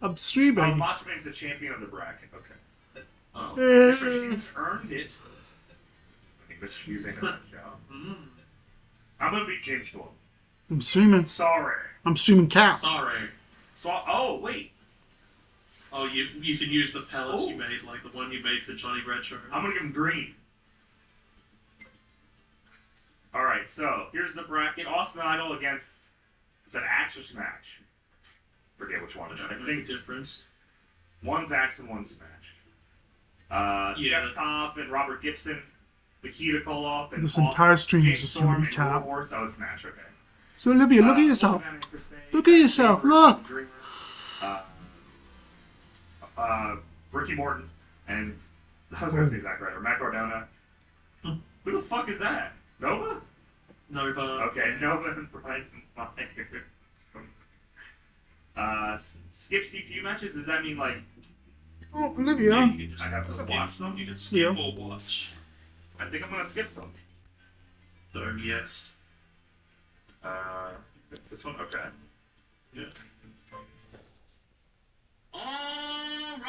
I'm streaming. Macho Man's the champion of the bracket. Okay. Oh. Mr. Hughes earned it. I think Mr. Hughes ain't earned it, Joe. I'm gonna beat James Storm. I'm streaming. Sorry. I'm streaming Cap. Sorry. So, oh, wait. Oh, you can use the pellets you made, like the one you made for Johnny Retro. I'm gonna give him green. Alright, so here's the bracket. Austin Idol against is that Axe or Smash? Forget which one. I think difference. One's Axe and one's Smash. Jeff Cobb and Robert Gibson, Nikita Koloff, and this entire stream is just Storm gonna be and Cap. Warhorse. That was Smash, okay. So Olivia, look at yourself. Look at yourself. Look. Ricky Morton and I was gonna say Zack Ryder, Matt Cardona. Who the fuck is that? Nova? Nova. Okay, Nova and Brian Meyer. Skip CPU matches? Does that mean like? Oh, Olivia. Yeah, you can just I have to watch them. You can skip Yeah. or watch. I think I'm gonna skip them. So yes. This one, okay. Yeah.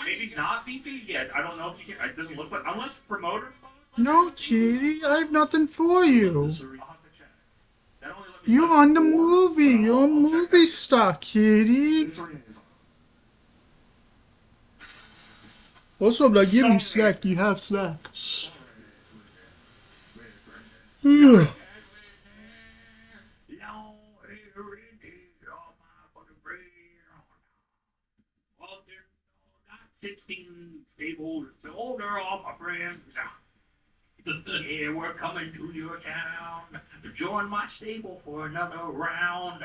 Maybe not BP yet. I don't know if you can. It doesn't look like unless promoter. No, Kitty. I have nothing for you. I'll have to check. That only let me You're select on the 4, movie. but You're a I'll check movie that. star, Kitty. This arena is awesome. Also, I'm not giving you slack. You have slack. Ugh. Tables, order all my friends. Yeah, we're coming to your town. Join my stable for another round.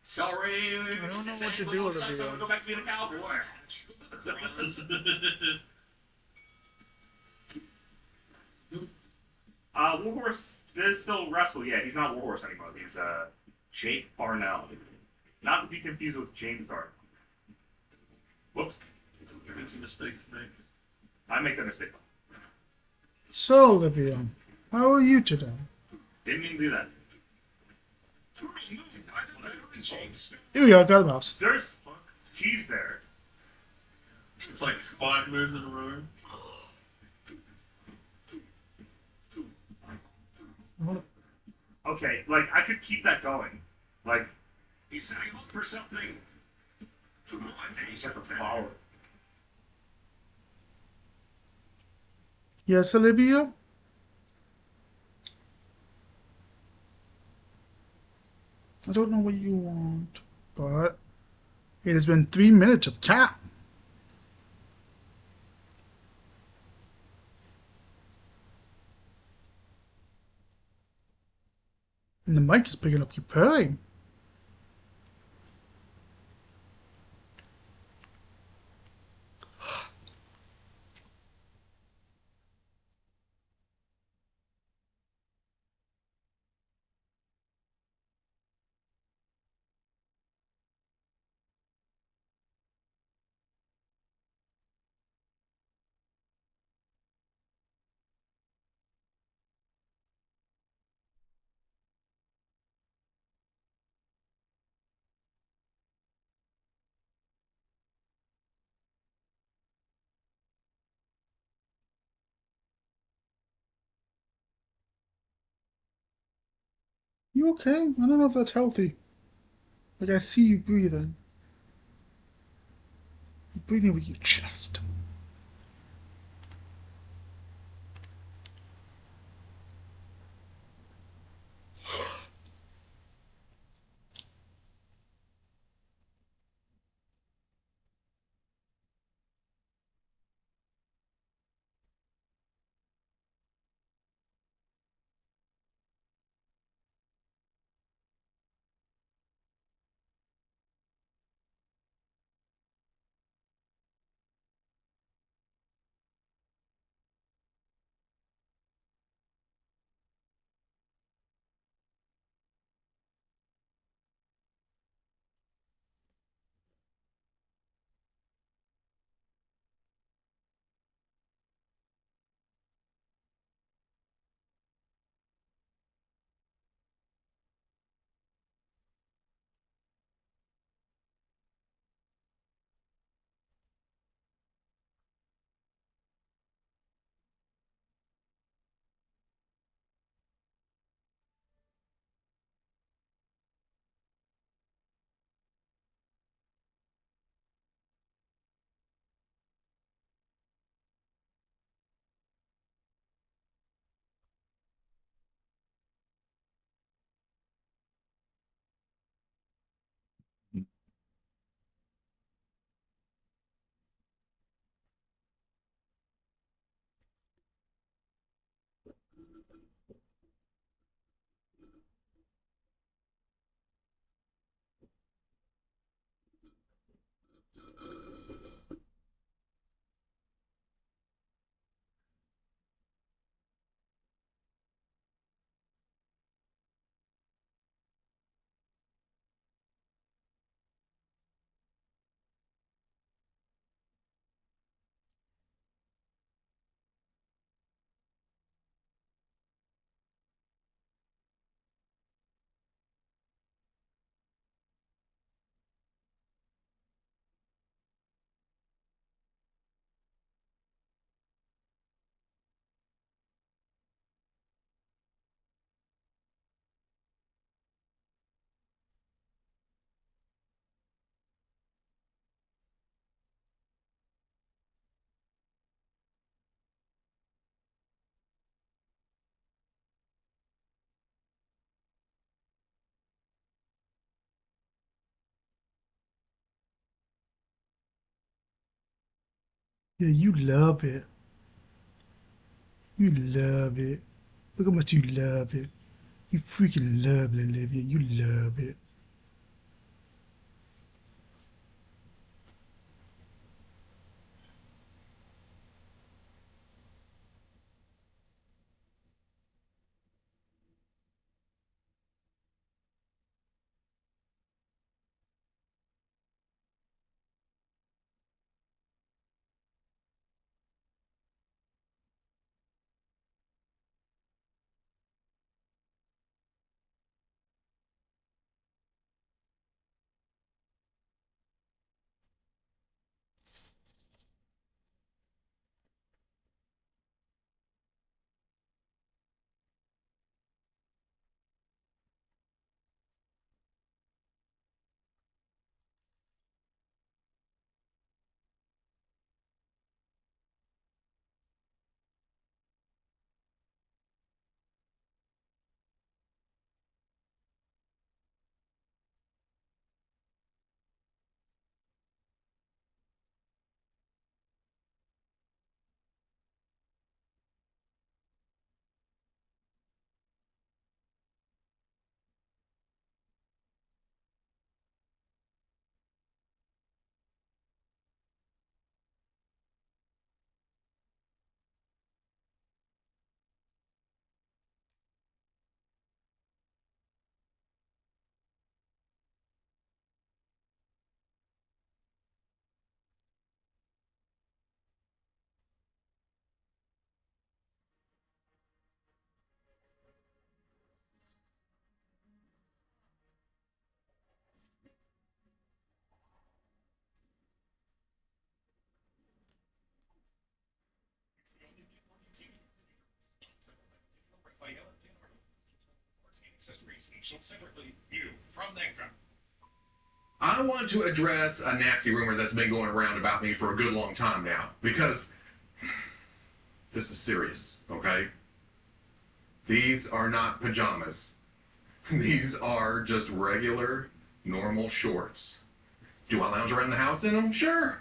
Sorry, I don't know what to do with it, Go back to being a cowboy. Warhorse does still wrestle. Yeah, he's not Warhorse anymore. He's Jake Parnell. Not to be confused with James Hart. Whoops. It's a mistake to make. I make that mistake. So, Olivia, how are you today? Didn't mean to do that. Here we go. Got the mouse. There's cheese there. It's like 5 moves in a row. Okay, like I could keep that going. Like he's setting up for something. He's like a flower. Yes, Olivia? I don't know what you want, but it has been 3 minutes of Cap. And the mic is picking up you purring. You okay? I don't know if that's healthy. Like, I see you breathing. You're breathing with your chest. Yeah, you love it. You love it. Look how much you love it. You freaking love it, Olivia. You love it. I want to address a nasty rumor that's been going around about me for a good long time now because this is serious, okay? These are not pajamas. These are just regular, normal shorts. Do I lounge around the house in them? Sure.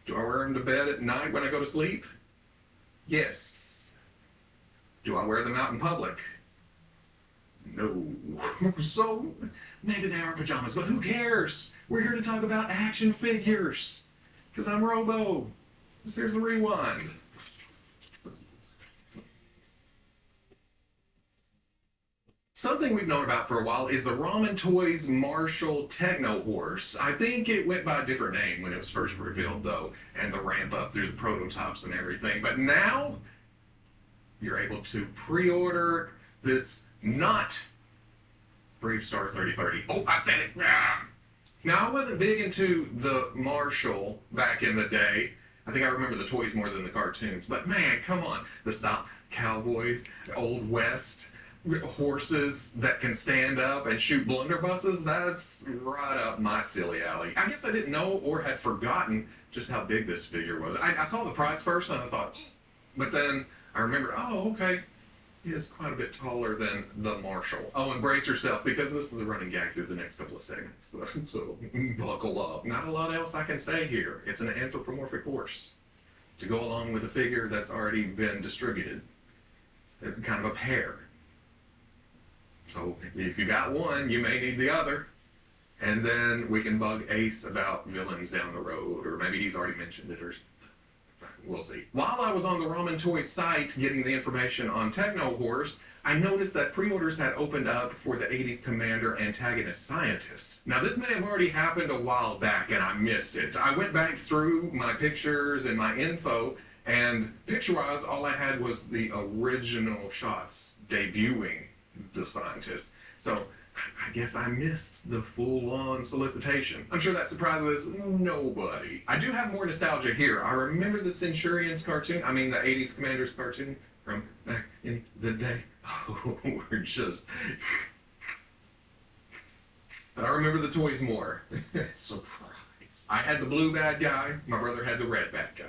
Do I wear them to bed at night when I go to sleep? Yes. Do I wear them out in public? No. So maybe they are pajamas, but who cares? We're here to talk about action figures. Because I'm Robo. Here's the rewind. Something we've known about for a while is the Ramen Toys Marshall Techno Horse. I think it went by a different name when it was first revealed, though, and the ramp up through the prototypes and everything. But now, you're able to pre-order this not Bravestar 3030. Oh, I said it! Now, I wasn't big into the Marshall back in the day. I think I remember the toys more than the cartoons. But man, come on. The style, cowboys, Old West, horses that can stand up and shoot blunderbusses, that's right up my silly alley. I guess I didn't know or had forgotten just how big this figure was. I saw the price first and I thought, but then I remembered, oh, okay, he is quite a bit taller than the Marshall. Oh, and brace yourself because this is a running gag through the next couple of segments. So buckle up. Not a lot else I can say here. It's an anthropomorphic horse to go along with a figure that's already been distributed. It's kind of a pair. So if you got one, you may need the other. And then we can bug Ace about villains down the road, or maybe he's already mentioned it, or we'll see. While I was on the Ramen Toys site getting the information on Techno Horse, I noticed that pre-orders had opened up for the 80s Commander Antagonist Scientist. Now this may have already happened a while back and I missed it. I went back through my pictures and my info, and picture-wise all I had was the original shots debuting the Scientist. So I guess I missed the full-on solicitation. I'm sure that surprises nobody. I do have more nostalgia here. I remember the Centurions cartoon, I mean the 80s Commanders cartoon from back in the day. Oh, we're just... But I remember the toys more. Surprise. I had the blue bad guy, my brother had the red bad guy.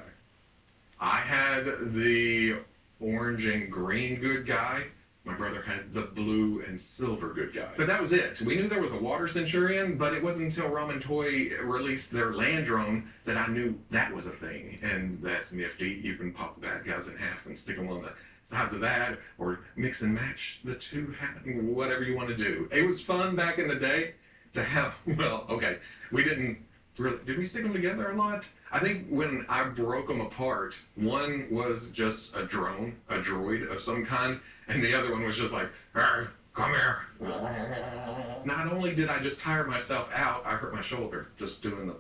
I had the orange and green good guy, My brother had the blue and silver good guy. But that was it. We knew there was a water Centurion, but it wasn't until Ramen Toy released their Landrome that I knew that was a thing. And that's nifty. You can pop the bad guys in half and stick them on the sides of that, or mix and match the two, whatever you want to do. It was fun back in the day to have, well, okay, we didn't really, did we stick them together a lot? I think when I broke them apart, one was just a drone, a droid of some kind, and the other one was just like, "Hey, come here." Not only did I just tire myself out, I hurt my shoulder just doing the...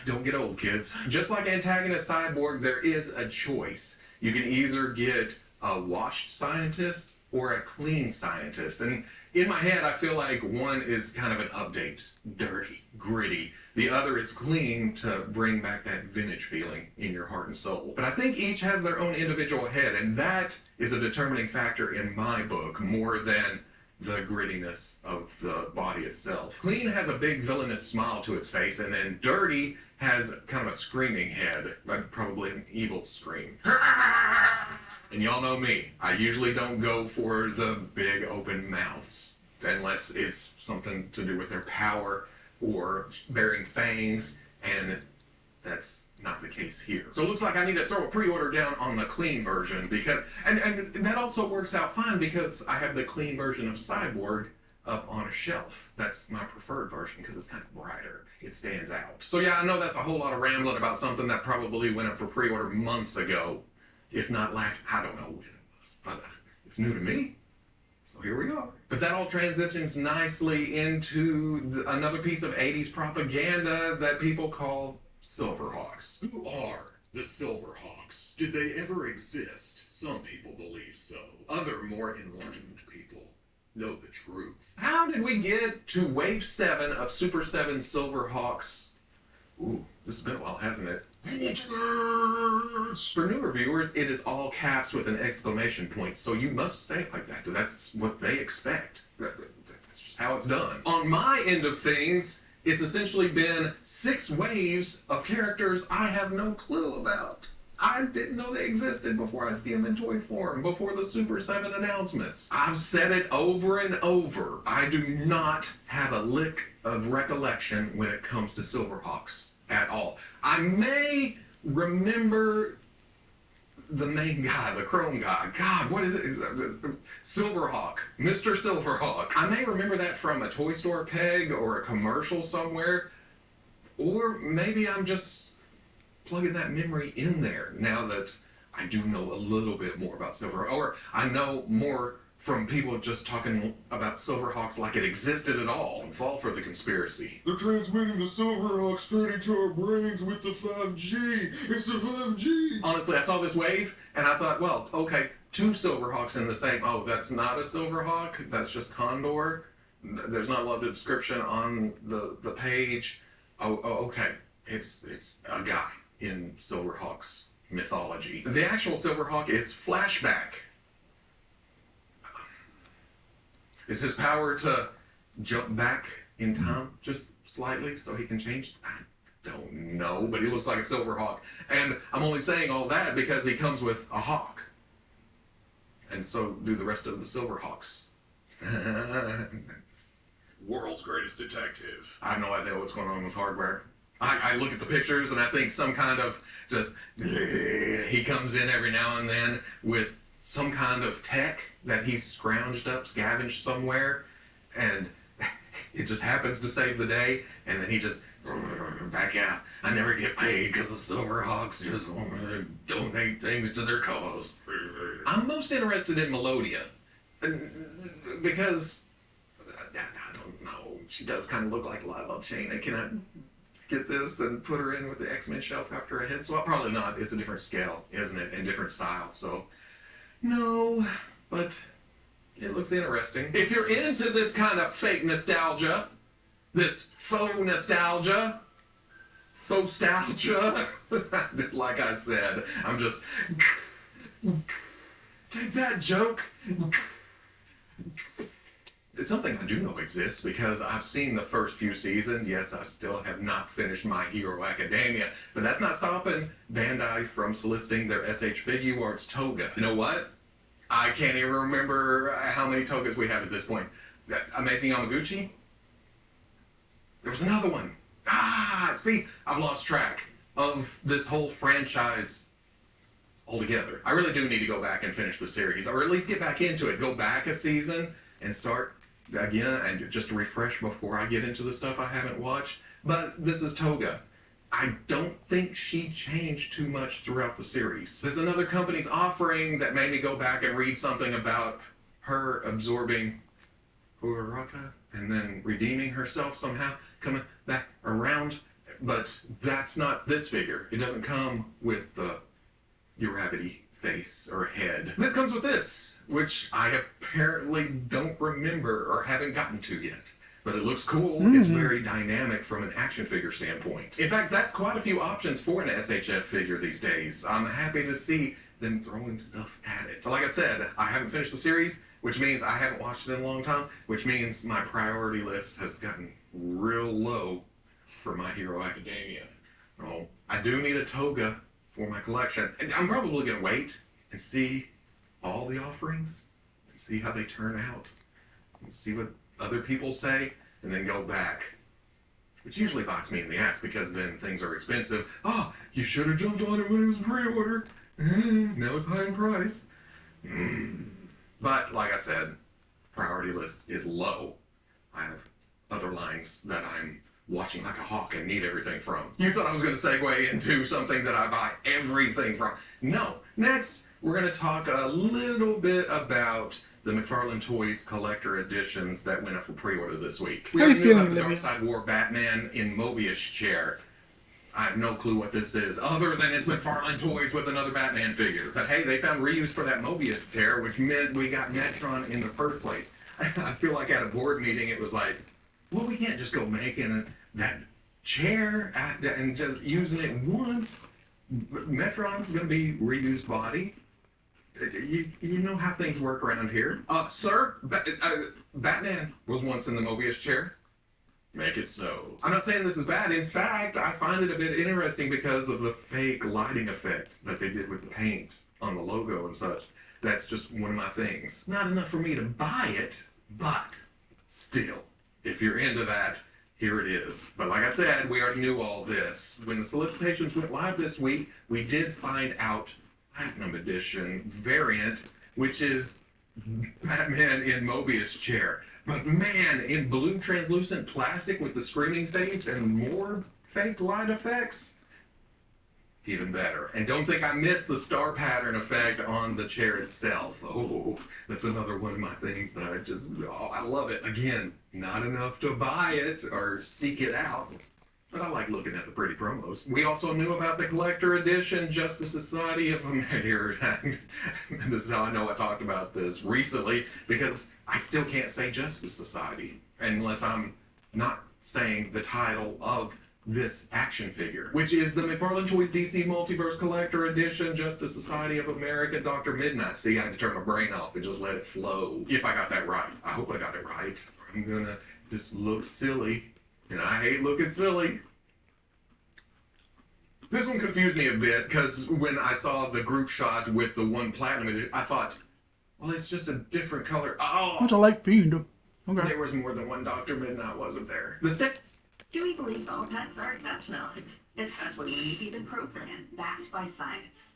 Don't get old, kids. Just like Antagonist Cyborg, there is a choice. You can either get a washed scientist or a clean scientist. And in my head, I feel like one is kind of an update, dirty, gritty. The other is clean to bring back that vintage feeling in your heart and soul. But I think each has their own individual head, and that is a determining factor in my book more than the grittiness of the body itself. Clean has a big villainous smile to its face, and then dirty has kind of a screaming head, but probably an evil scream. And y'all know me. I usually don't go for the big open mouths unless it's something to do with their power or bearing fangs, and that's not the case here. So it looks like I need to throw a pre-order down on the clean version because, and that also works out fine because I have the clean version of Cyborg up on a shelf. That's my preferred version because it's kind of brighter. It stands out. So yeah, I know that's a whole lot of rambling about something that probably went up for pre-order months ago. If not last, I don't know when it was, but it's new to me. So here we are. But that all transitions nicely into another piece of 80s propaganda that people call Silverhawks. Who are the Silverhawks? Did they ever exist? Some people believe so. Other more enlightened people know the truth. How did we get to Wave 7 of Super 7 Silverhawks? Ooh, this has been a while, hasn't it? For newer viewers, it is all caps with an exclamation point, so you must say it like that. That's what they expect. That's just how it's done. On my end of things, it's essentially been 6 waves of characters I have no clue about. I didn't know they existed before I see them in toy form, before the Super 7 announcements. I've said it over and over. I do not have a lick of recollection when it comes to Silverhawks at all. I may remember the main guy, the chrome guy. God, what is it? Silverhawk. Mr. Silverhawk. I may remember that from a toy store peg or a commercial somewhere. Or maybe I'm just plugging that memory in there now that I do know a little bit more about Silverhawk. Or I know more from people just talking about Silverhawks like it existed at all and fall for the conspiracy. They're transmitting the Silverhawks straight into our brains with the 5G. It's the 5G. Honestly, I saw this wave and I thought, well, okay, 2 Silverhawks in the same. Oh, that's not a Silverhawk. That's just Condor. There's not a lot of description on the page. Oh, okay. It's a guy in Silverhawk's mythology. The actual Silverhawk is Flashback. Is his power to jump back in time just slightly so he can change? I don't know, but he looks like a Silverhawk. And I'm only saying all that because he comes with a hawk. And so do the rest of the Silverhawks. World's greatest detective. I have no idea what's going on with hardware. I look at the pictures and I think some kind of just... He comes in every now and then with some kind of tech that he's scavenged somewhere, and it just happens to save the day, and then he just back out. I never get paid because the Silverhawks just want to donate things to their cause. I'm most interested in Melodia, because I don't know. She does kind of look like Lila Chain. Can I get this and put her in with the X-Men shelf after a head swap? Probably not. It's a different scale, isn't it? And different style, so no, but it looks interesting. If you're into this kind of fake nostalgia, this faux nostalgia, like I said, I'm just, take that, joke. It's something I do know exists because I've seen the first few seasons. Yes, I still have not finished My Hero Academia, but that's not stopping Bandai from soliciting their SH Figuarts Toga. You know what? I can't even remember how many togas we have at this point. Amazing Yamaguchi? There was another one. See, I've lost track of this whole franchise altogether. I really do need to go back and finish the series, or at least get back into it. Go back a season and start again and just refresh before I get into the stuff I haven't watched. But this is Toga. I don't think she changed too much throughout the series. There's another company's offering that made me go back and read something about her absorbing Uraraka and then redeeming herself somehow, coming back around. But that's not this figure. It doesn't come with the Urabity face or head. This comes with this, which I apparently don't remember or haven't gotten to yet. But it looks cool. It's very dynamic from an action figure standpoint. In fact, that's quite a few options for an SHF figure these days. I'm happy to see them throwing stuff at it. So like I said, I haven't finished the series, which means I haven't watched it in a long time, which means my priority list has gotten real low for My Hero Academia. Oh, I do need a Toga for my collection. And I'm probably going to wait and see all the offerings and see how they turn out and see what other people say and then go back, which usually bites me in the ass because then things are expensive. Oh, you should have jumped on it when it was pre-order. Now it's high in price. But like I said, priority list is low. I have other lines that I'm watching like a hawk and need everything from. You thought I was going to segue into something that I buy everything from. No. Next, we're going to talk a little bit about the McFarlane Toys collector editions that went up for pre-order this week. We already knew about the Dark Side War Batman in Mobius chair. I have no clue what this is, other than it's McFarlane Toys with another Batman figure. But hey, they found reuse for that Mobius chair, which meant we got Metron in the first place. I feel like at a board meeting, it was like, well, we can't just go making that chair and just using it once. Metron's going to be reused body. You know how things work around here. Sir, Batman was once in the Mobius chair. Make it so. I'm not saying this is bad. In fact, I find it a bit interesting because of the fake lighting effect that they did with the paint on the logo and such. That's just one of my things. Not enough for me to buy it, but still, if you're into that, here it is. But like I said, we already knew all this. When the solicitations went live this week, we did find out Platinum Edition variant, which is Batman in Mobius chair. But man, in blue translucent plastic with the screaming face and more fake light effects, even better. And don't think I missed the star pattern effect on the chair itself. Oh, that's another one of my things that I love it. Again, not enough to buy it or seek it out, but I like looking at the pretty promos. We also knew about the collector edition Justice Society of America. And this is how I know I talked about this recently, because I still can't say Justice Society unless I'm not saying the title of this action figure, which is the McFarlane Toys DC Multiverse Collector Edition Justice Society of America Dr. Midnight. See, I had to turn my brain off and just let it flow. If I got that right. I hope I got it right. I'm gonna just look silly. And I hate looking silly. This one confused me a bit, because when I saw the group shot with the one Platinum edition, I thought, well, it's just a different color. Oh! Which I like Fiend. Okay. There was more than one Dr. Midnight, wasn't there? Dewey believes all pets are exceptional, especially when you feed them program backed by science.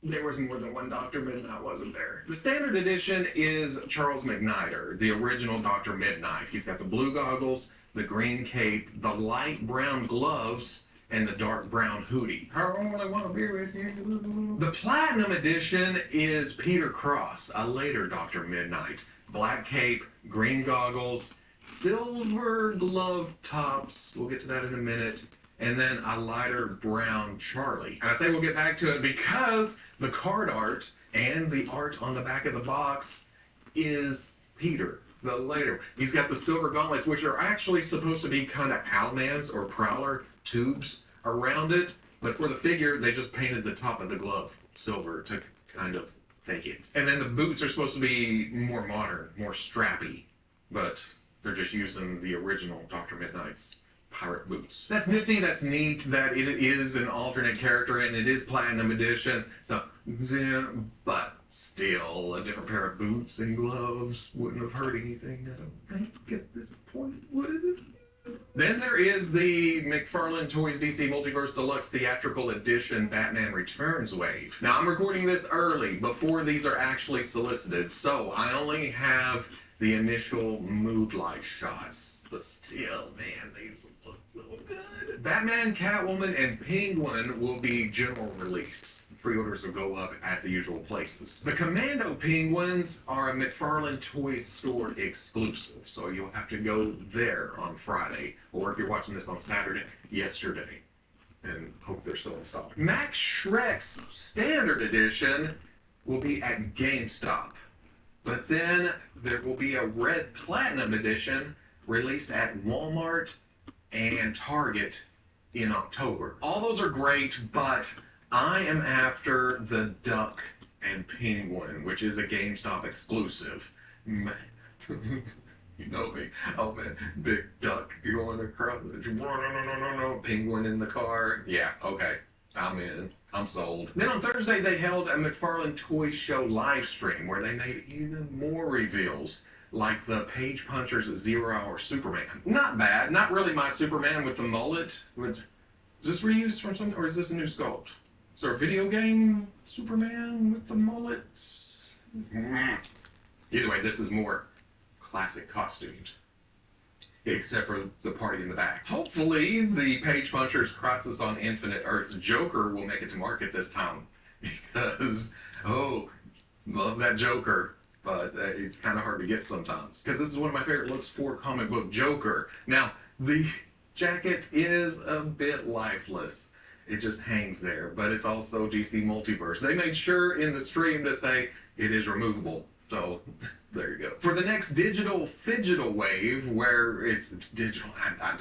There was more than one Dr. Midnight, wasn't there? The standard edition is Charles McNider, the original Dr. Midnight. He's got the blue goggles, the green cape, the light brown gloves, and the dark brown hoodie. I only want to be with you. The Platinum edition is Peter Cross, a later Dr. Midnight. Black cape, green goggles, silver glove tops. We'll get to that in a minute. And then a lighter brown Charlie. And I say we'll get back to it because the card art and the art on the back of the box is Peter, the later. He's got the silver gauntlets, which are actually supposed to be kind of Owlman's or Prowler tubes around it. But for the figure, they just painted the top of the glove silver to kind of fake it. And then the boots are supposed to be more modern, more strappy. But they're just using the original Dr. Midnight's pirate boots. That's nifty, that's neat, that it is an alternate character and it is Platinum Edition. So, but Still, a different pair of boots and gloves wouldn't have hurt anything, I don't think, at this point, would it? Then there is the McFarlane Toys DC Multiverse Deluxe Theatrical Edition Batman Returns wave. Now, I'm recording this early, before these are actually solicited, so I only have the initial mood light shots. But still, man, these look so good. Batman, Catwoman, and Penguin will be general release. Pre-orders will go up at the usual places. The Commando Penguins are a McFarlane Toys store exclusive, so you'll have to go there on Friday, or if you're watching this on Saturday, yesterday, and hope they're still in stock. Max Shrek's Standard Edition will be at GameStop, but then there will be a Red Platinum Edition released at Walmart and Target in October. All those are great, but I am after the Duck and Penguin, which is a GameStop exclusive. You know me. Oh man, big duck going across. No. Penguin in the car. Yeah, okay. I'm in. I'm sold. Then on Thursday, they held a McFarlane Toy Show live stream where they made even more reveals, like the Page Puncher's 0 Hour Superman. Not bad. Not really my Superman with the mullet. Is this reused from something, or is this a new sculpt? Is there a video game Superman with the mullet? Either way, this is more classic costumed. Except for the party in the back. Hopefully, the Page Puncher's Crisis on Infinite Earth's Joker will make it to market this time. Because, oh, love that Joker. But it's kind of hard to get sometimes. Because this is one of my favorite looks for comic book Joker. Now, the jacket is a bit lifeless. It just hangs there, but it's also DC Multiverse. They made sure in the stream to say it is removable. So there you go. For the next digital fidgetal wave, where it's digital, I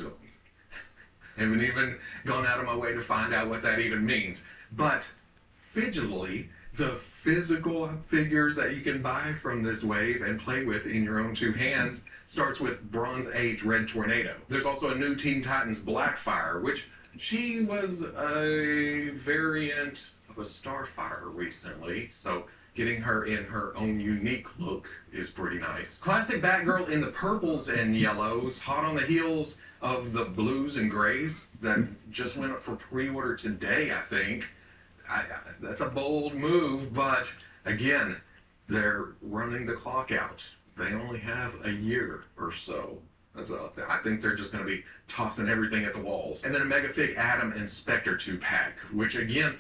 haven't even gone out of my way to find out what that even means. But fidgetally, the physical figures that you can buy from this wave and play with in your own two hands starts with Bronze Age Red Tornado. There's also a new Teen Titans Blackfire, which she was a variant of a Starfire recently, so getting her in her own unique look is pretty nice. Classic Batgirl in the purples and yellows, hot on the heels of the blues and grays that just went up for pre-order today, I think. That's a bold move, but again, they're running the clock out. They only have a year or so. So I think they're just going to be tossing everything at the walls. And then a Megafig Atom and Spectre 2-pack, which again,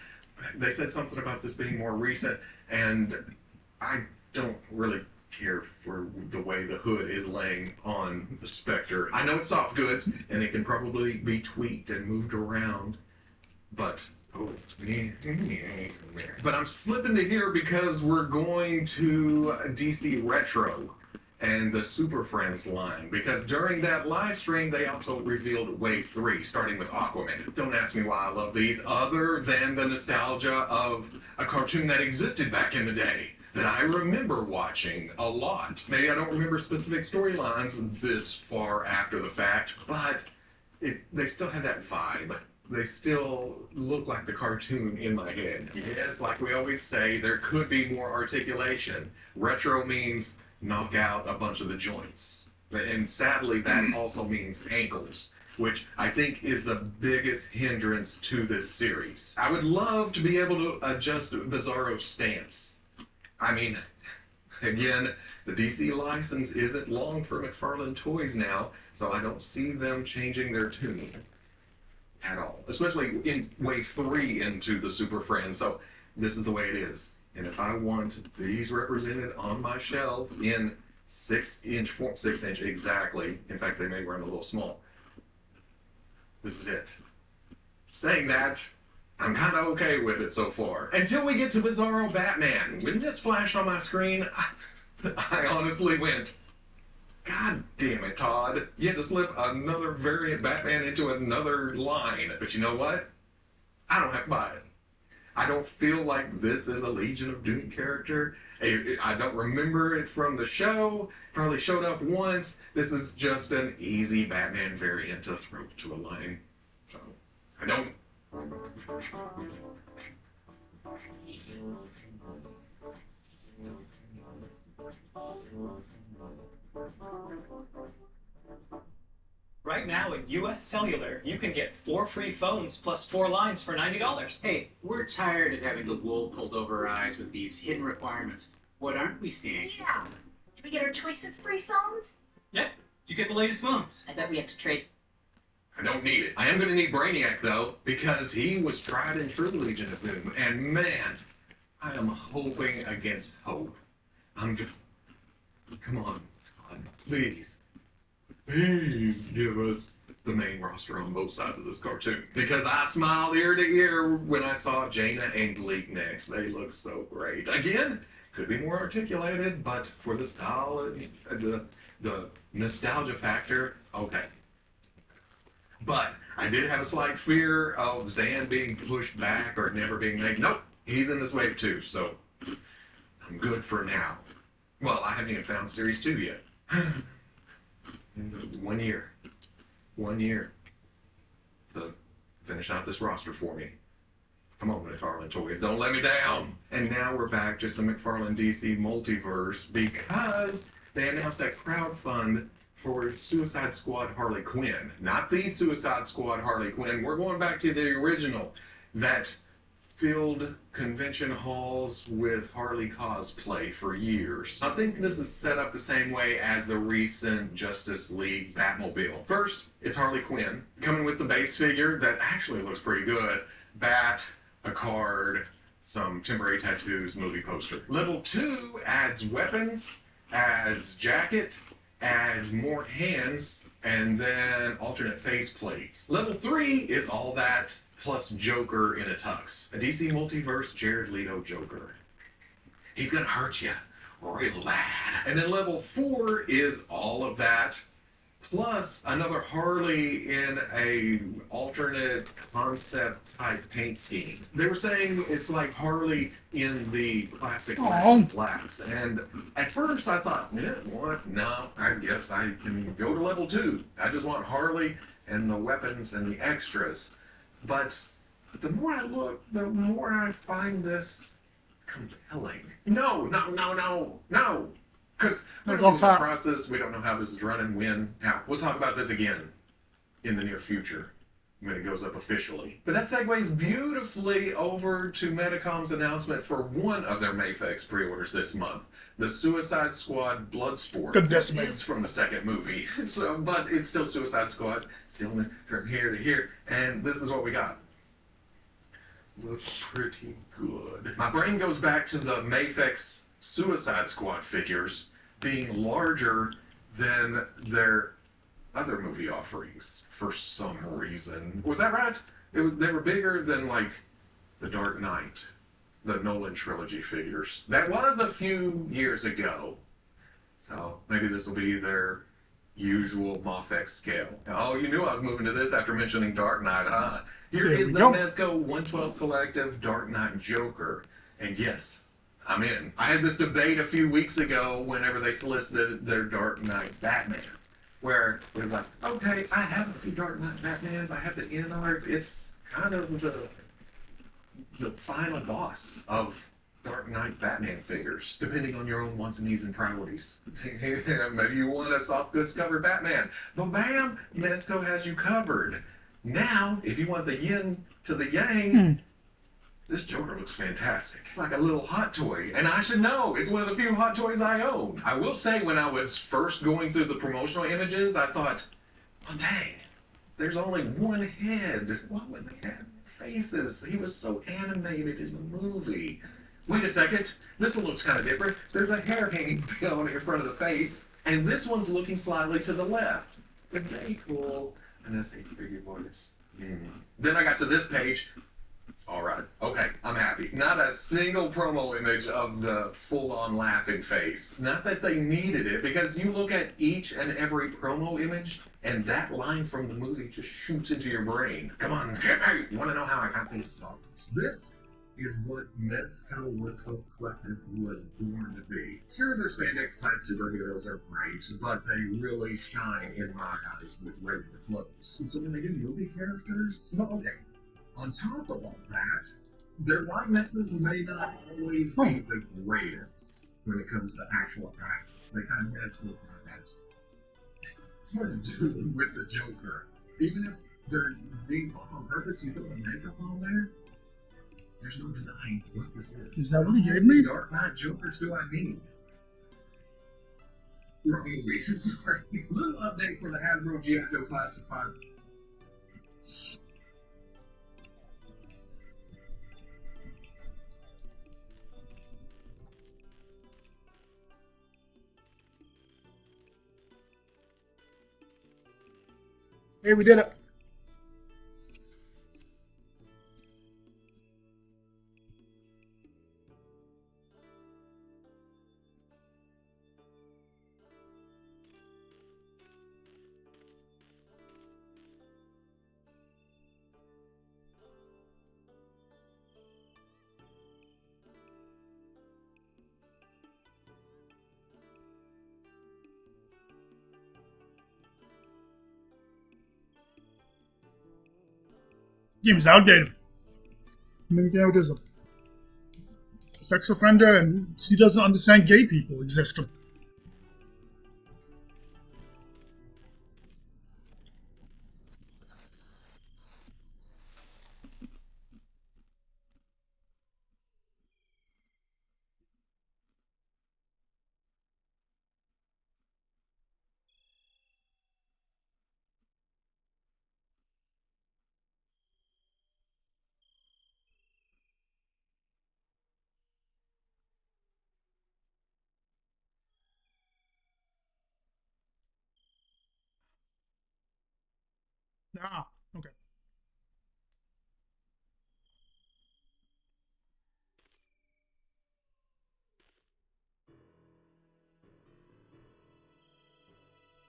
they said something about this being more recent, and I don't really care for the way the hood is laying on the Spectre. I know it's soft goods, and it can probably be tweaked and moved around, but but I'm flipping to here because we're going to DC Retro and the Super Friends line, because during that live stream they also revealed Wave 3, starting with Aquaman. Don't ask me why I love these, other than the nostalgia of a cartoon that existed back in the day that I remember watching a lot. Maybe I don't remember specific storylines this far after the fact, but they still have that vibe. They still look like the cartoon in my head. Yes, like we always say, there could be more articulation. Retro means knock out a bunch of the joints. And sadly, that also means ankles, which I think is the biggest hindrance to this series. I would love to be able to adjust Bizarro's stance. I mean, again, the DC license isn't long for McFarlane Toys now, so I don't see them changing their tune at all, especially in Wave 3 into the Super Friends. So this is the way it is. And if I want these represented on my shelf in 6" exactly, in fact they may run a little small, this is it. Saying that, I'm kind of okay with it so far. Until we get to Bizarro Batman. When this flashed on my screen, I honestly went, God damn it, Todd. You had to slip another variant Batman into another line. But you know what? I don't have to buy it. I don't feel like this is a Legion of Doom character. I don't remember it from the show. Probably showed up once. This is just an easy Batman variant to throw to a line. So, I don't... Right now at US Cellular, you can get 4 free phones plus 4 lines for $90. Hey, we're tired of having the wool pulled over our eyes with these hidden requirements. What aren't we seeing? Yeah. Do we get our choice of free phones? Yep, you get the latest phones. I bet we have to trade. I don't need it. I am going to need Brainiac, though, because he was tried and true Legion of Doom. And man, I am hoping against hope. I'm just... Come on, please. Please give us the main roster on both sides of this cartoon. Because I smiled ear to ear when I saw Jaina and Gleek next. They look so great. Again, could be more articulated, but for the style and the nostalgia factor, okay. But I did have a slight fear of Zan being pushed back or never being made. Nope, he's in this wave too, so I'm good for now. Well, I haven't even found Series 2 yet. 1 year. 1 year to finish out this roster for me. Come on, McFarlane Toys, don't let me down. And now we're back to the McFarlane DC multiverse because they announced a crowdfund for Suicide Squad Harley Quinn. Not the Suicide Squad Harley Quinn. We're going back to the original that filled convention halls with Harley cosplay for years. I think this is set up the same way as the recent Justice League Batmobile. First, it's Harley Quinn, coming with the base figure that actually looks pretty good. Bat, a card, some temporary tattoos, movie poster. Level 2 adds weapons, adds jacket, adds more hands, and then alternate face plates. Level 3 is all that plus Joker in a tux. A DC Multiverse Jared Leto Joker. He's gonna hurt you real bad. And then level 4 is all of that plus another Harley in a alternate concept type paint scheme. They were saying it's like Harley in the classic flats. And at first I thought, what? No, I guess I can go to level 2. I just want Harley and the weapons and the extras. But the more I look, the more I find this compelling. No. Because we're in the process, we don't know how this is running, when, how. We'll talk about this again in the near future when it goes up officially. But that segues beautifully over to Medicom's announcement for one of their Mayfex pre-orders this month. The Suicide Squad Bloodsport. This is from the second movie, but it's still Suicide Squad, still from here to here, and this is what we got. Looks pretty good. My brain goes back to the Mayfex Suicide Squad figures being larger than their other movie offerings for some reason. Was that right? They were bigger than, like, The Dark Knight, the Nolan trilogy figures. That was a few years ago. So maybe this will be their usual Mafex scale. Oh, you knew I was moving to this after mentioning Dark Knight, huh? Here is the Mezco 112 Collective Dark Knight Joker. And yes, I'm in. I had this debate a few weeks ago whenever they solicited their Dark Knight Batman, where it was like, okay, I have a few Dark Knight Batmans, I have the in art, it's kind of the final boss of Dark Knight Batman figures, depending on your own wants and needs and priorities. Maybe you want a soft goods covered Batman, but bam, Mezco has you covered. Now, if you want the yin to the yang, this Joker looks fantastic. It's like a little hot toy, and I should know, it's one of the few hot toys I own. I will say, when I was first going through the promotional images, I thought, oh dang, there's only one head. Why would they have faces? He was so animated in the movie. Wait a second, this one looks kind of different. There's a hair hanging down in front of the face, and this one's looking slightly to the left. But very cool. And that's a figure voice. Then I got to this page. All right, okay, I'm happy. Not a single promo image of the full-on laughing face. Not that they needed it, because you look at each and every promo image, and that line from the movie just shoots into your brain. Come on, hey, you want to know how I got these stars? This is what Mezco 112 Collective was born to be. Sure, their spandex-clad superheroes are great, but they really shine in my eyes with regular clothes. And so when they do movie characters, well, okay. On top of all that, their likenesses may not always be the greatest. when it comes to actual act. Like, I guess with that, it's hard to do with the Joker. Even if they're being off on purpose, you throw the makeup on there, there's no denying what this is. Is that what he How gave many me? Dark Knight Jokers do I need? Wrong movie. Sorry. Little update for the Hasbro G.I. Joe Classified. Hey, we did it. Game's outdated. Maybe there's a sex offender and she doesn't understand gay people exist. Ah, okay.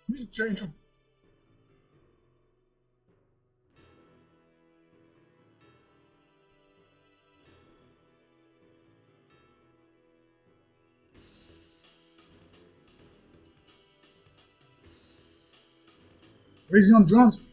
You should change them. Raising on drums.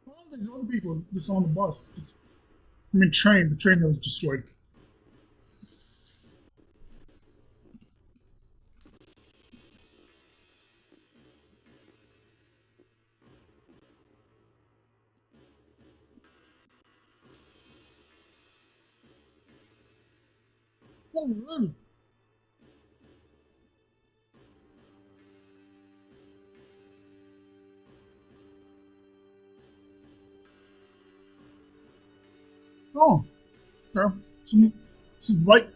All these other people that's on the bus. Train. The train that was destroyed. Oh, really? Oh, okay. She's right.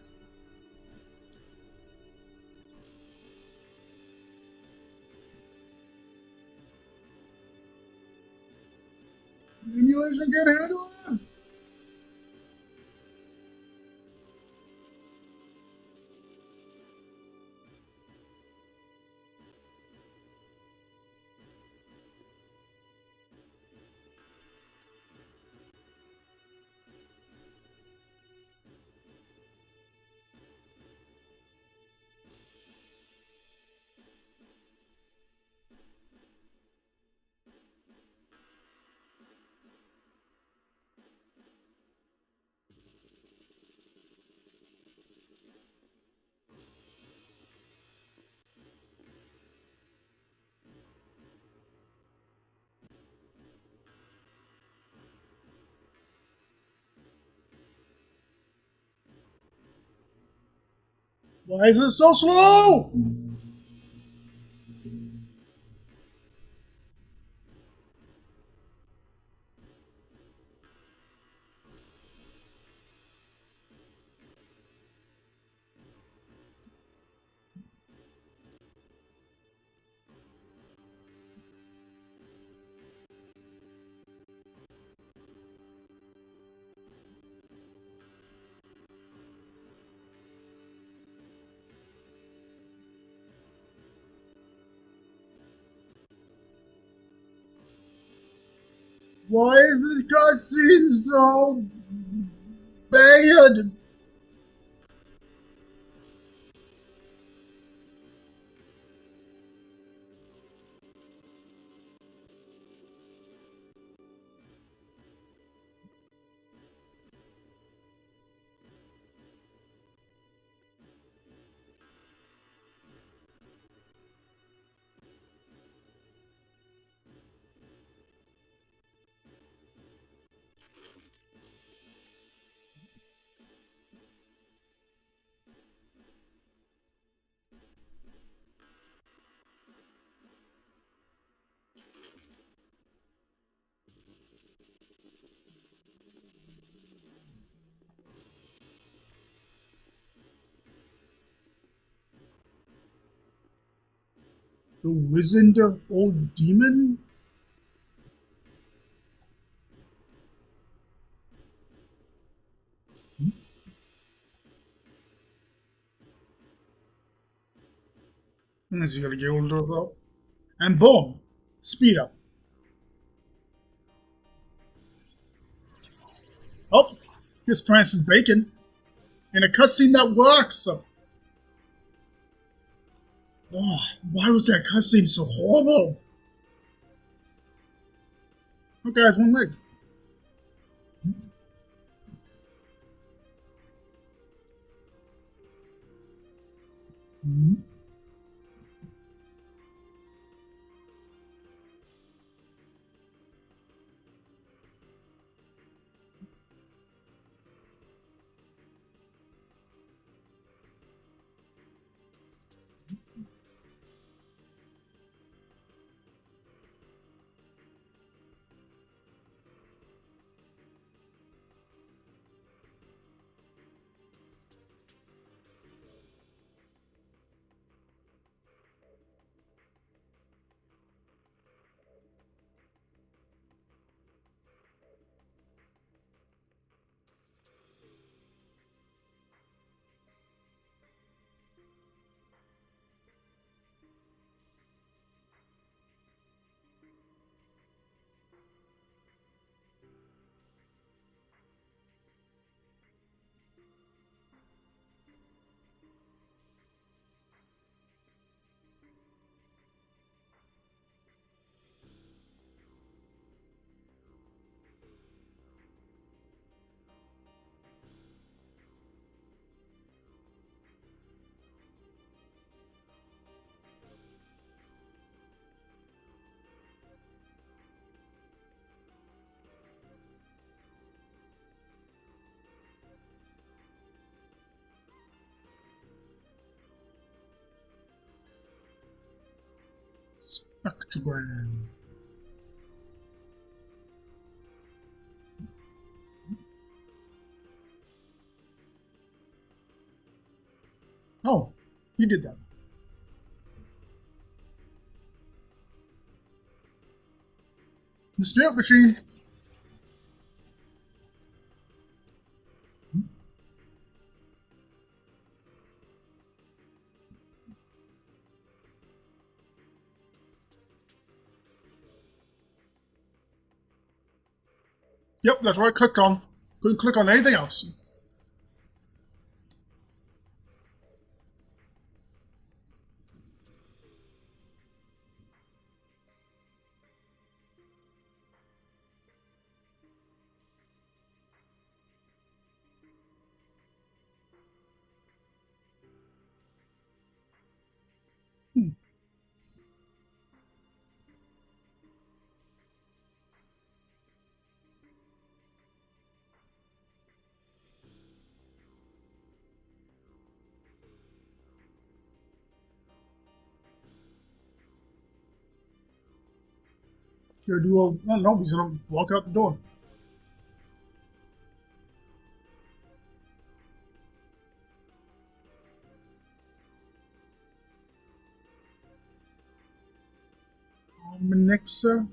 Emulation can't handle it. Why is it so slow? Why is the cutscene so bad? The wizened old demon? Is he gonna get older though? And boom! Speed up. Oh, here's Francis Bacon. In a cutscene that works! Oh, why was that cutscene so horrible? Oh, guys, one leg. Spectrogram. Oh, he did that. The spirit machine. Yep, that's what I clicked on. Couldn't click on anything else. Hmm. Gonna do all, no, no, he's gonna walk out the door. Minixa.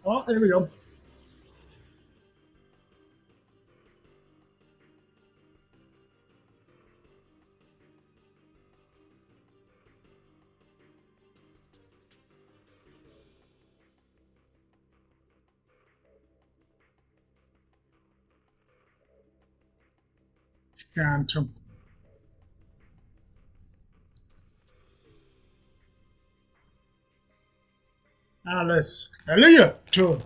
Oh, there we go. Phantom. Alice. Elliot. Oh.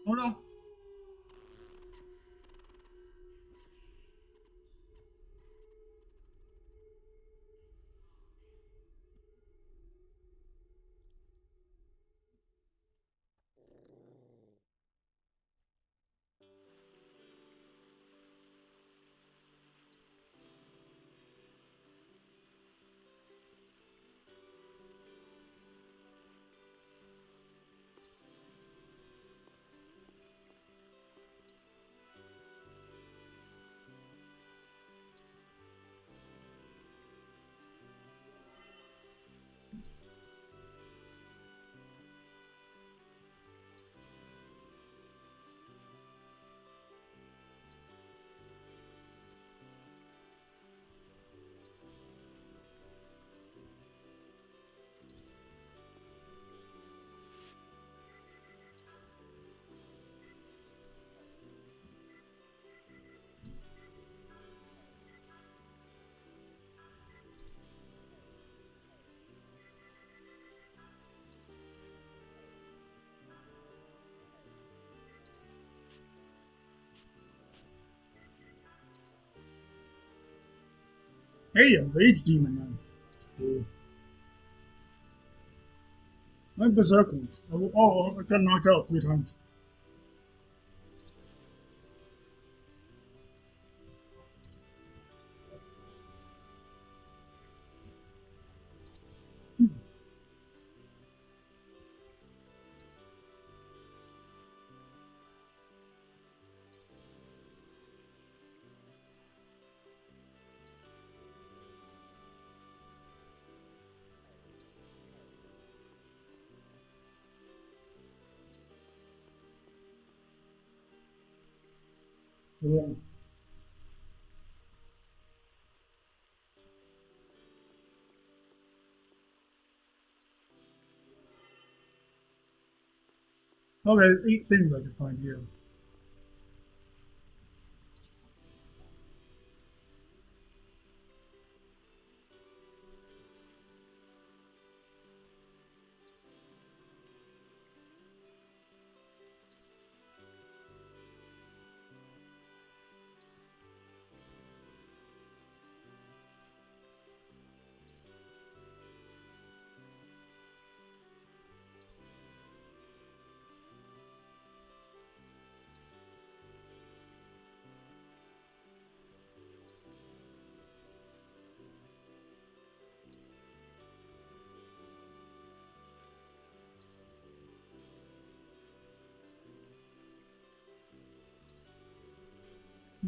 Hold on. Hey, a rage demon now. Cool. Like berserkers. Oh, I got knocked out 3 times. Yeah. Okay, there's 8 things I can find here.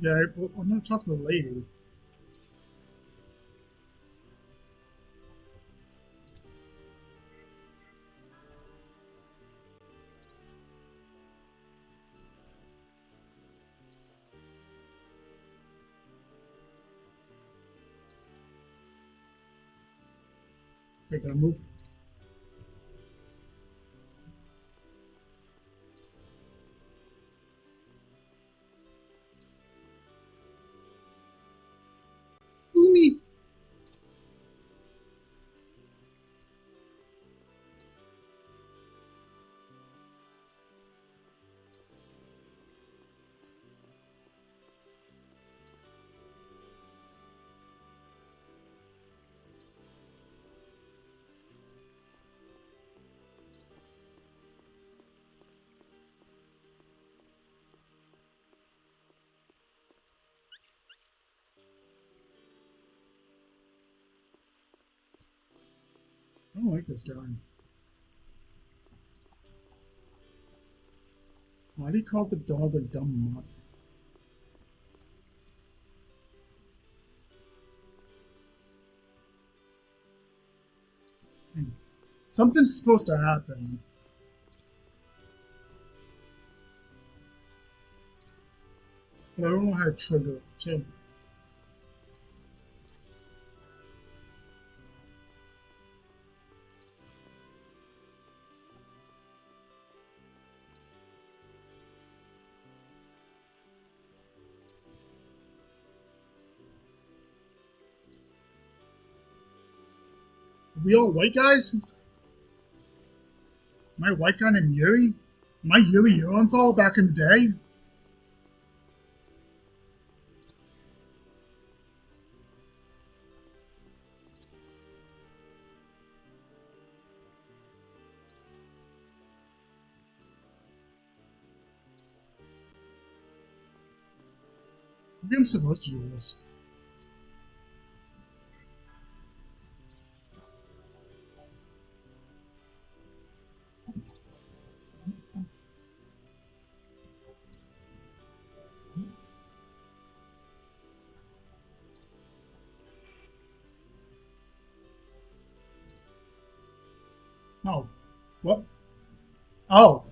Yeah, I'm gonna talk to the lady. Okay, can I move? Umi! I don't like this guy. Why do you call the dog a dumb mutt? Something's supposed to happen. But I don't know how to trigger it, too. Are we all white guys? Am I a white guy named Yuri? Am I Yuri Urenthal back in the day? Maybe I'm supposed to do this. Oh. What? Oh.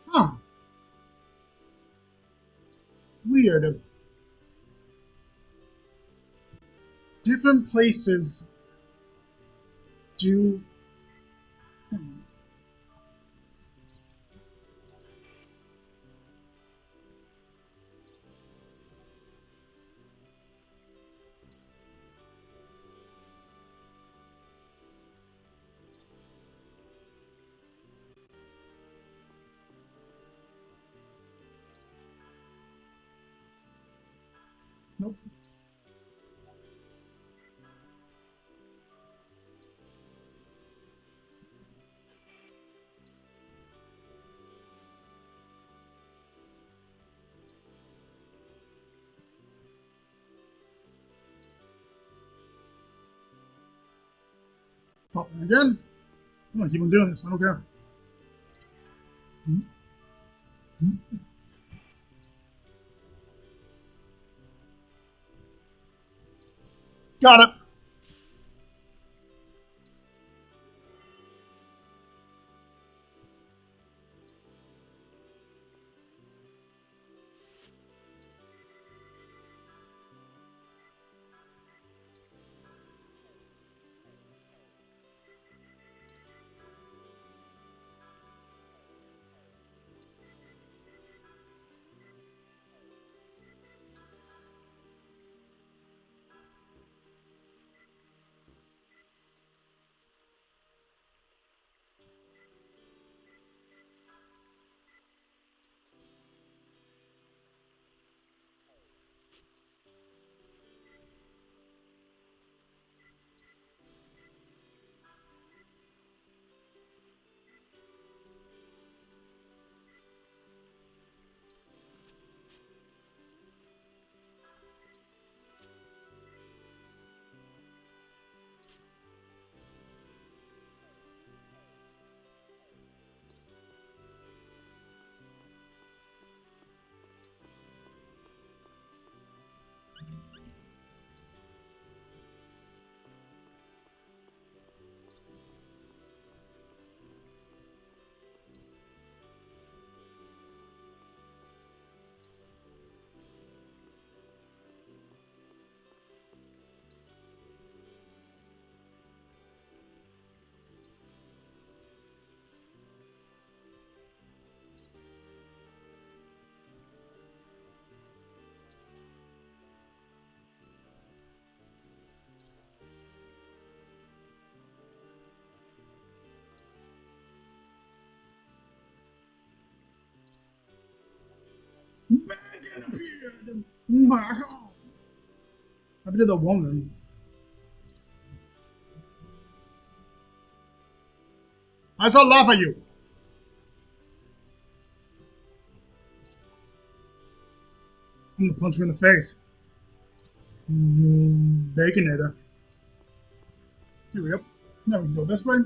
Huh. Weird. Different places do... Nope. Oh, and again. I'm gonna keep on doing this. I don't care. Got it. Megan appeared. My God. I did the woman. I saw laugh at you. I'm gonna punch you in the face. Baconator. Here we go. Now we can go this way.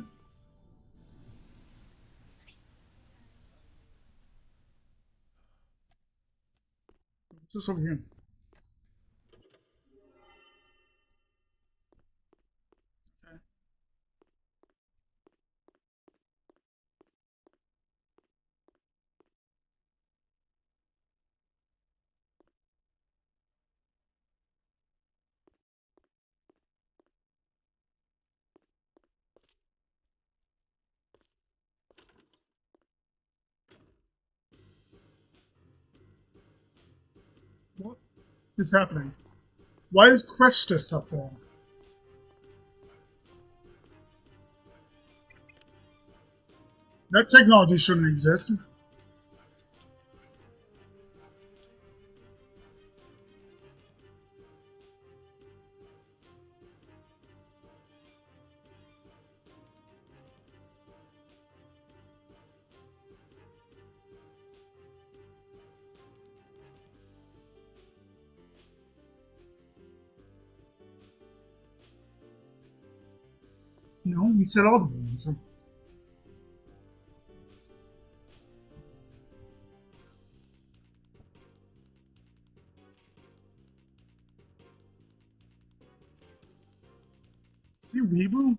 Just over here. What is happening? Why is Crestus up there? That technology shouldn't exist. No, we said all the ones. See Weeble?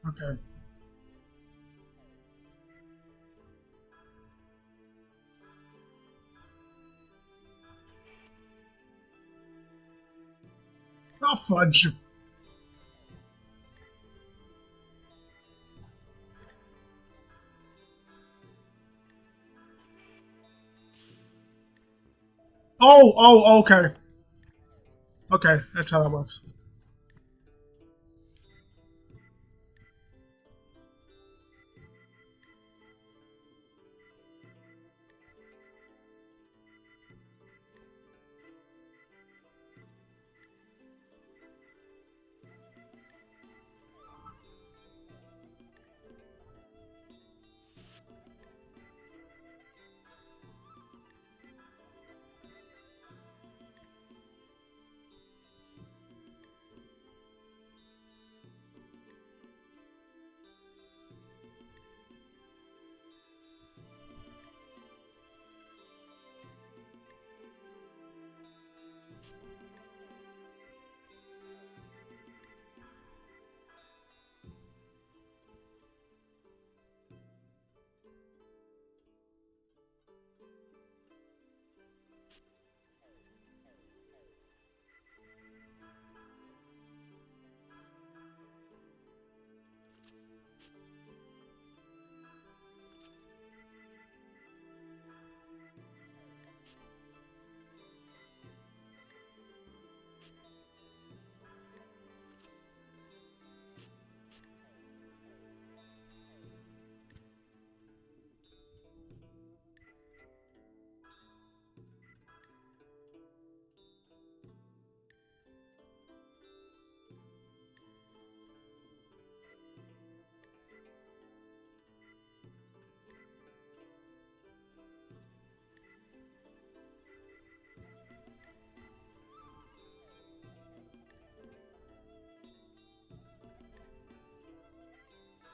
Okay. Oh, fudge. Oh, okay. Okay, that's how that works.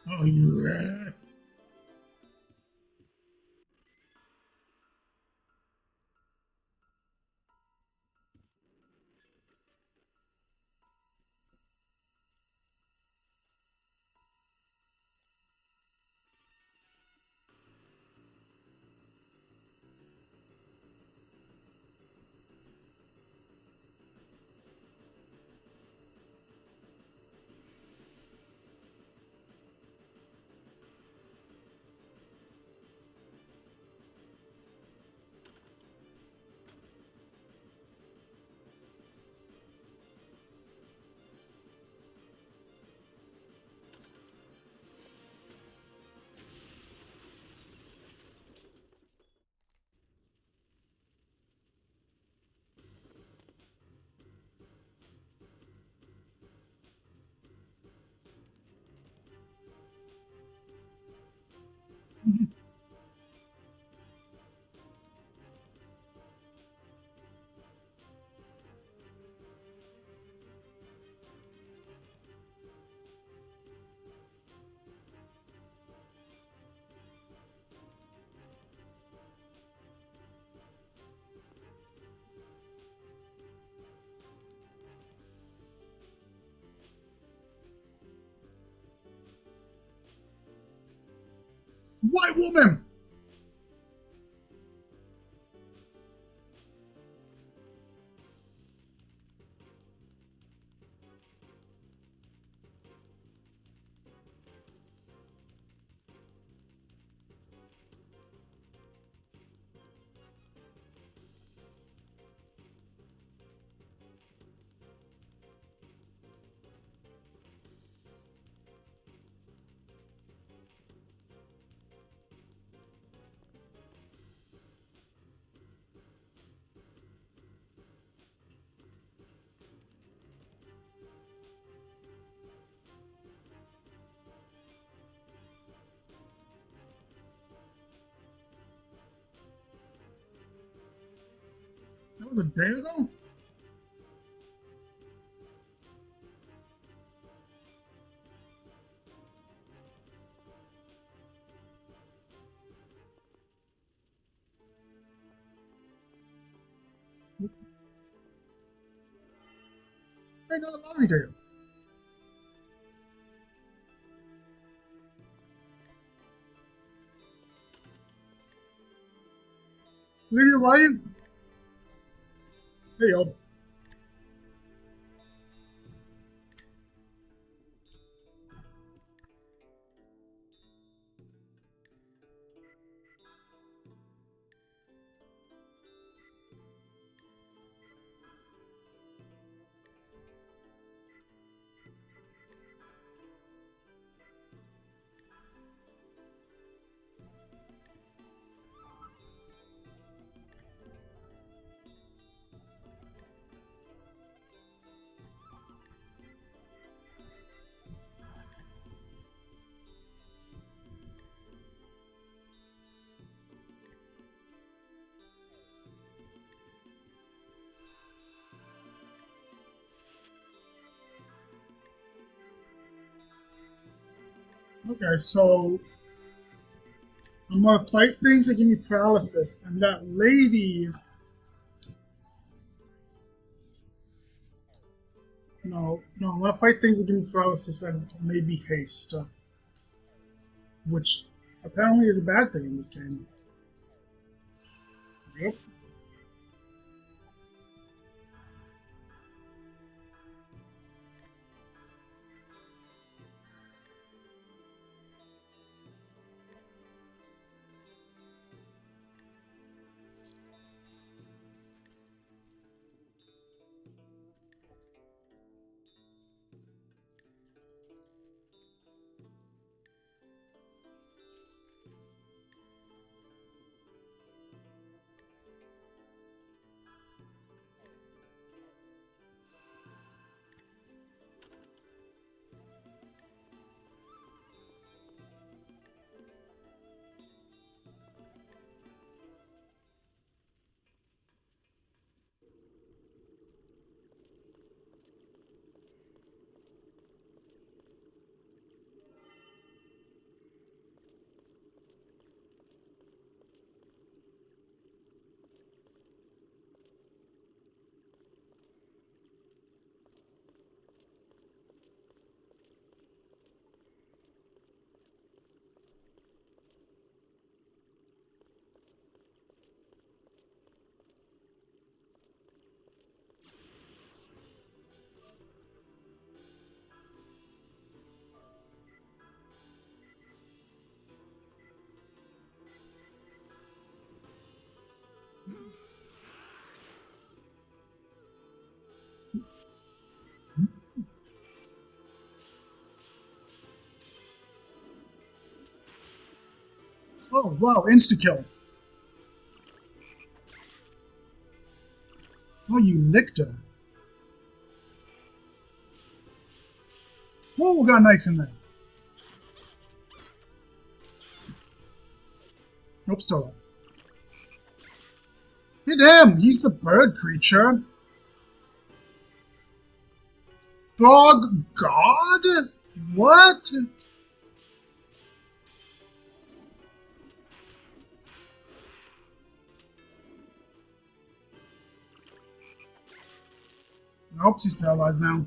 Oh, yeah. White woman! That was a day ago? Hey, no, lottery day. Olivia, why you? There you go. Okay, so I'm gonna fight things that give me paralysis, and that lady. No, I'm gonna fight things that give me paralysis and maybe haste, which apparently is a bad thing in this game. Yep. Oh wow, insta kill. Oh, you licked her. Whoa, got nice in there. Nope, still. Hit him! He's the bird creature. Frog god? What? Nope, she's paralyzed now.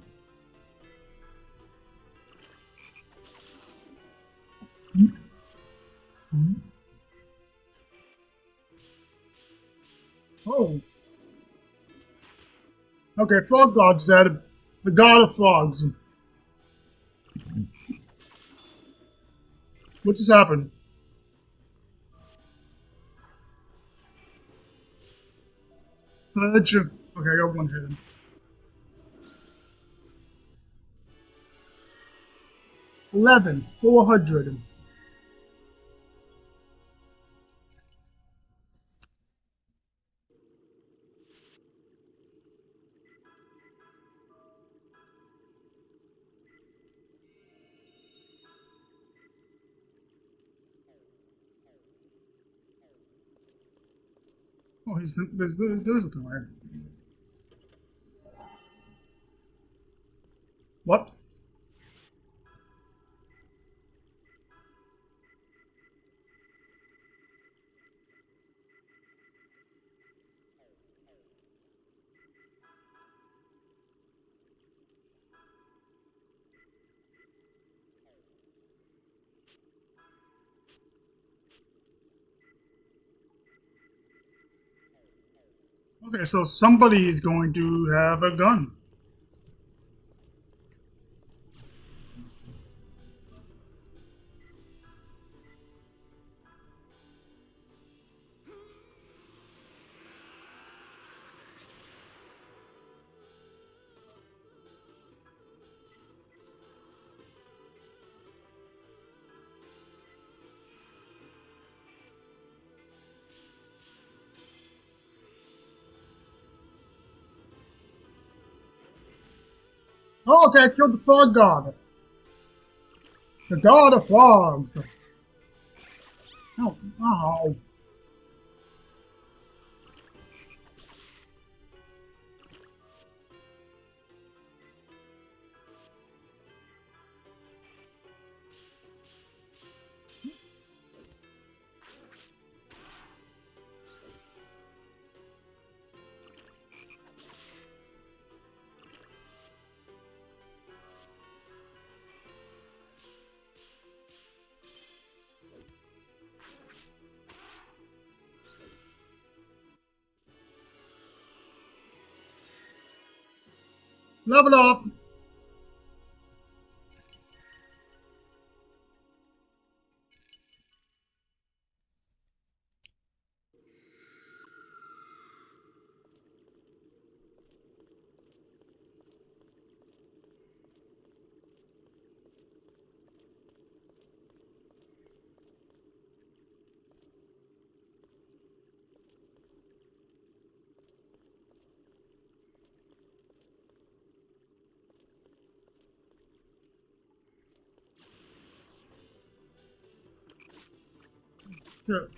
Oh. Okay, Frog God's dead. The god of frogs. What just happened? Purge. Okay, I got one hit. 11,400. Oh, there's something right. What? Okay, so somebody is going to have a gun. Oh, okay, I killed the frog god. The god of frogs. Oh, oh. Level up. Good.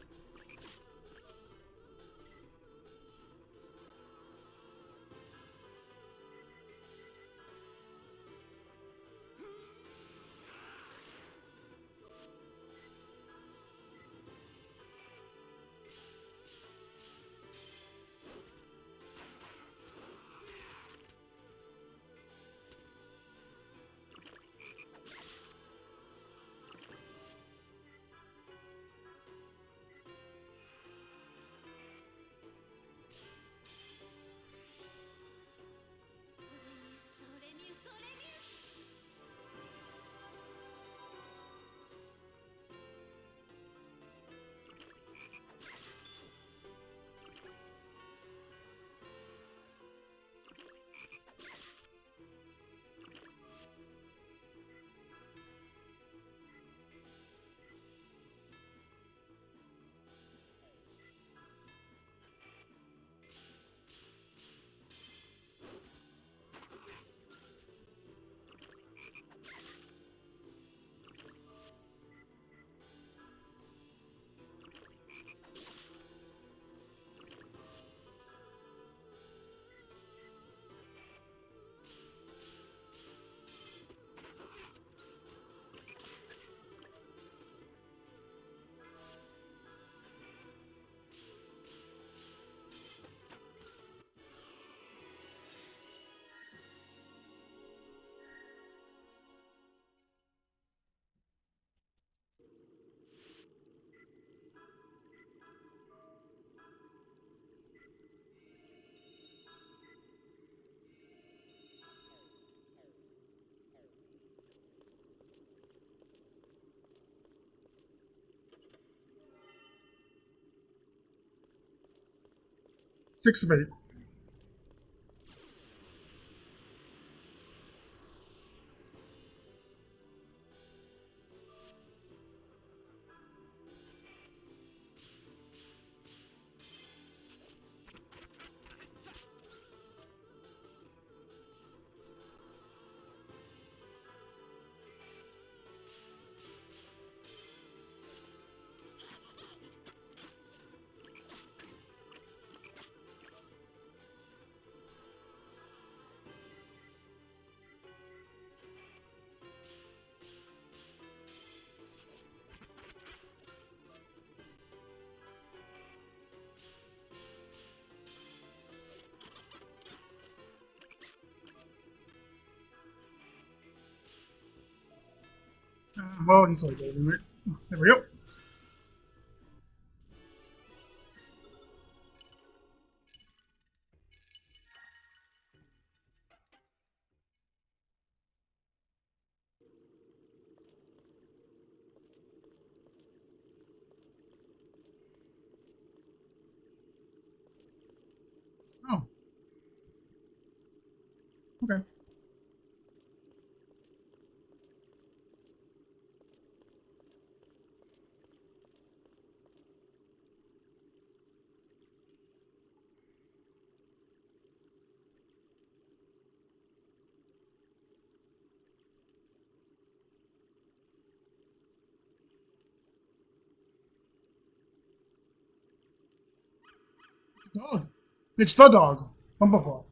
Six of eight. Well, he's like, there we go. Okay. Dog. It's the dog. Bumblefuck.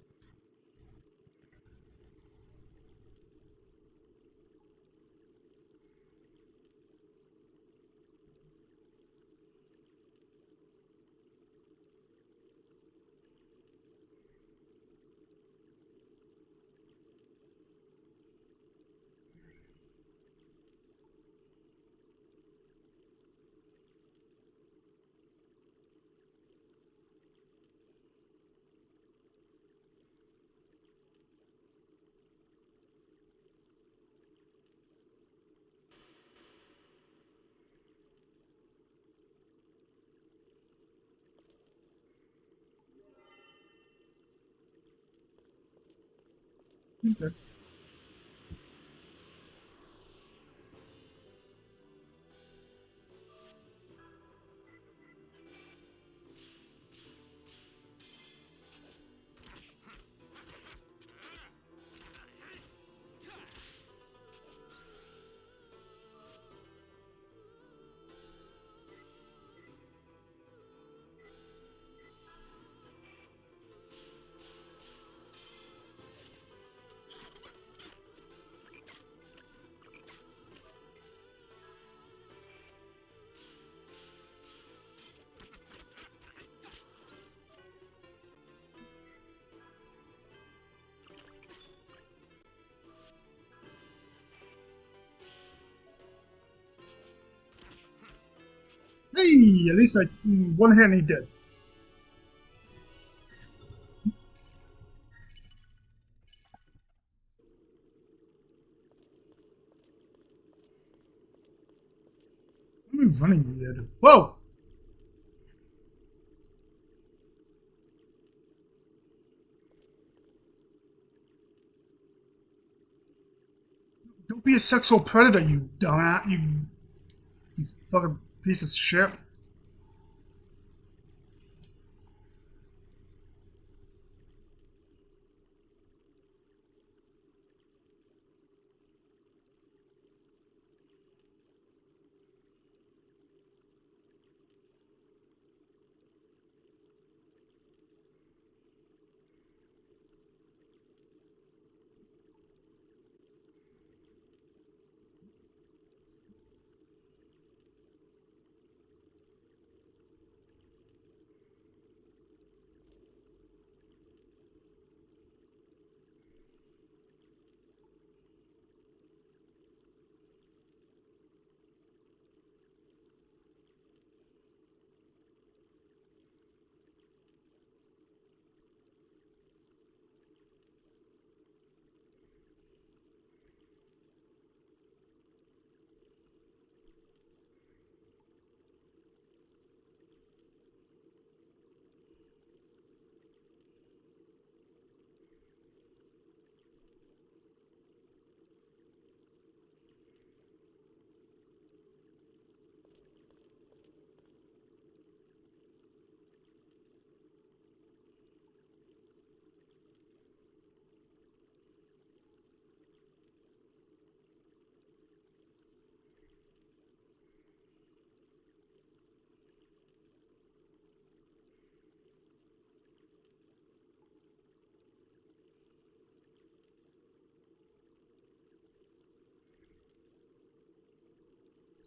Okay. Hey, at least I one hand he did. What am I running weird? Whoa! Don't be a sexual predator, you dumbass. You fucking piece of shit.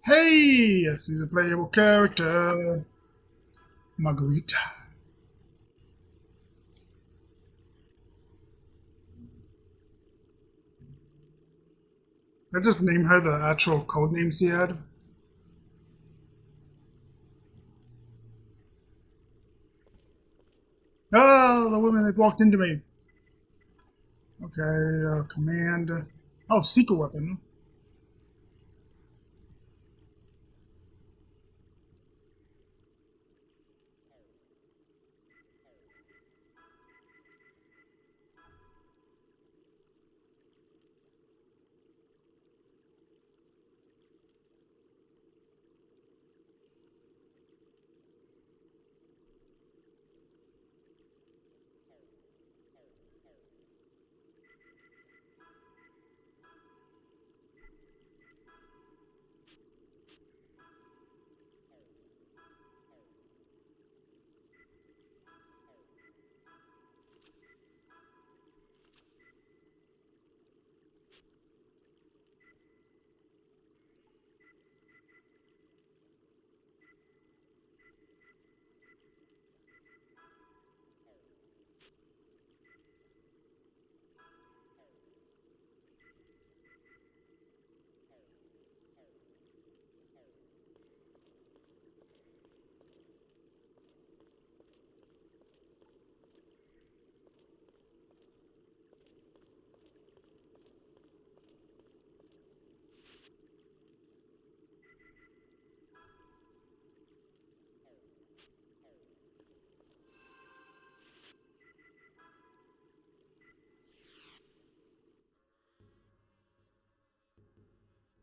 Hey, yes, he's a playable character. Margarita. I just name her the actual code names he had. Oh, the woman that walked into me. Okay, command. Oh, secret weapon.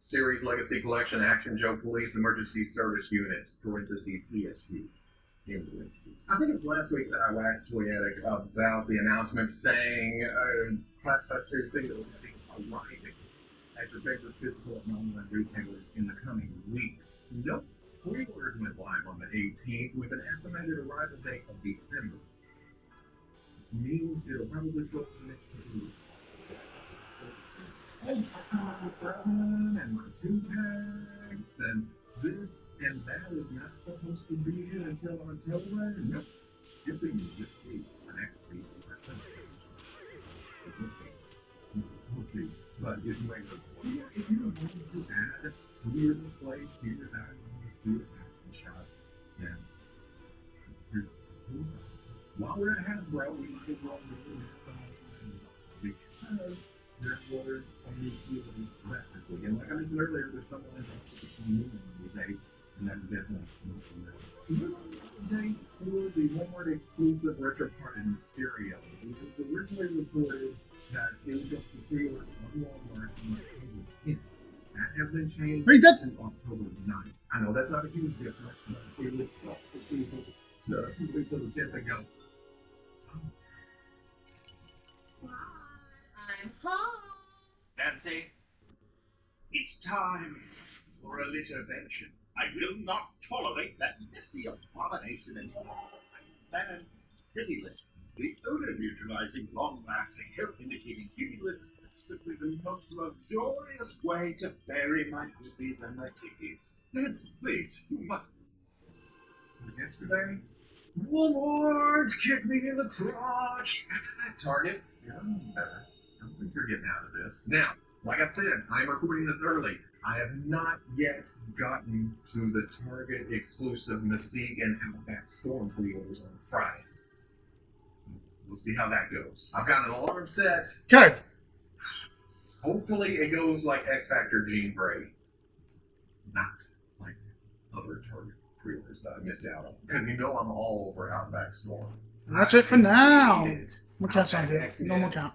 Series Legacy Collection Action Joe Police Emergency Service Unit, parentheses ESU. Ambulances. I think it was last week that I waxed poetic about the announcement saying classified series data will be arriving at your favorite physical and online retailers in the coming weeks. Nope. Pre-orders went live on the 18th with an estimated arrival date of December. Means it'll probably show up in the next 2 weeks. I come up with something and my 2 packs and this and that is not supposed to be here until October. Nope. Shipping is this week. The next week or something. We'll see. We'll see. But if you ain't if you don't want to add 2 of this place, here, that, do action shots, then here's while we're at Hasbro, we might as well do things because there's other only few of these collectors. Again, like I mentioned earlier, there's someone that's moving these days, and that is definitely so we're on today for the Walmart exclusive retro card in stereo. It was originally reported that it was just a pre-order on Walmart on October 10th. That has been changed to October 9th. I know that's not a huge difference, but it was still until the 10th ago. I'm home. Nancy, it's time for a intervention. I will not tolerate that messy abomination anymore. And Kitty Lift, the odor-neutralizing, long-lasting, health-indicating Kitty Lift is simply the most luxurious way to bury my boobies and my titties. Nancy, please, you must. Yesterday, Walmart kicked me in the crotch. Target, yeah, better. I don't think you're getting out of this. Now, like I said, I'm recording this early. I have not yet gotten to the Target exclusive Mystique and Outback Storm pre-orders on Friday. So we'll see how that goes. I've got an alarm set. Okay. Hopefully it goes like X Factor Jean Grey. Not like other Target pre-orders that I missed out on. Because you know I'm all over Outback Storm. That's it for now. Hate it. We'll catch on Outback here. X-Men. Normal count.